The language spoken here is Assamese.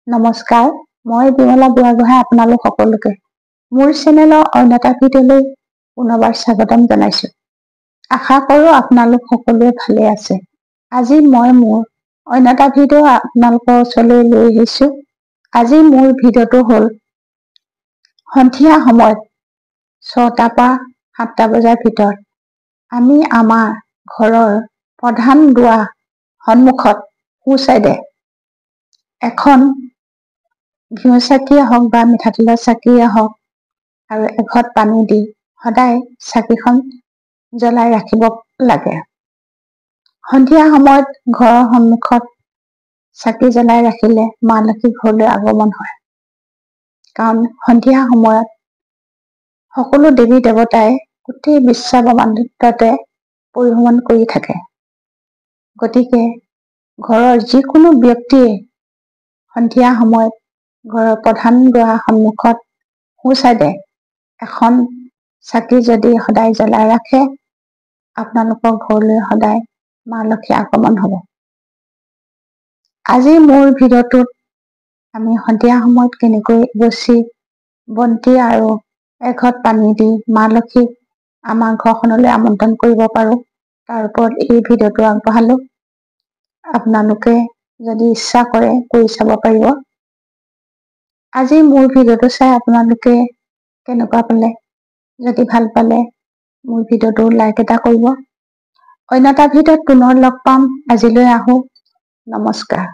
নমস্কাৰ, মই বিমলা বুঢ়াগোহাঁই আপোনালোক সকলোকে মোৰ চেনেলৰ অন্য এটা ভিডিঅ'লৈ পুনৰবাৰ স্বাগতম জনাইছো। আশা কৰোঁ আপোনালোক সকলোৱে ভালে আছে। আজি মই মোৰ অন্য এটা ভিডিঅ' আপোনালোকৰ ওচৰলৈ লৈ আহিছো। আজি মোৰ ভিডিঅ'টো হ'ল সন্ধিয়া সময়ত 6টাৰ পৰা 7টা বজাৰ ভিতৰত আমি আমাৰ ঘৰৰ প্ৰধান দুৱাৰ সন্মুখত সোঁ চাইডে এখন ঘিউ চাকিয়ে হওক বা মিঠাতেলৰ চাকিয়ে হওক আৰু এঘট পানী দি সদায় চাকিখন জ্বলাই ৰাখিব লাগে। সন্ধিয়া সময়ত ঘৰৰ সন্মুখত চাকি জ্বলাই ৰাখিলে মা লক্ষী ঘৰলৈ আগমন হয়। কাৰণ সন্ধিয়া সময়ত সকলো দেৱী দেৱতাই গোটেই বিশ্ব ব্ৰহ্মাণ্ডতে পৰিভ্ৰমণ কৰি থাকে। গতিকে ঘৰৰ যিকোনো ব্যক্তিয়ে সন্ধিয়া সময়ত ঘৰৰ প্ৰধান দুৱাৰ সন্মুখত সোঁ চাইডে এখন চাকি যদি সদায় জ্বলাই ৰাখে, আপোনালোকৰ ঘৰলৈ সদায় মা লক্ষী আগমন হ'ব। আজি মোৰ ভিডিঅ'টোত আমি সন্ধিয়া সময়ত কেনেকৈ এগছি বন্তি আৰু এঘট পানী দি মা লক্ষীক আমাৰ ঘৰখনলৈ আমন্ত্ৰণ কৰিব পাৰোঁ, তাৰ ওপৰত এই ভিডিঅ'টো আগবঢ়ালোঁ। আপোনালোকে যদি ইচ্ছা কৰে কৰি চাব পাৰিব। আজি মোৰ ভিডিঅ'টো চাই আপোনালোকে কেনেকুৱা পালে? যদি ভাল পালে মোৰ ভিডিঅ'টো লাইক এটা কৰিব। অন্য এটা ভিডিঅ'ত পুনৰ লগ পাম। আজিলৈ আহোঁ। নমস্কাৰ।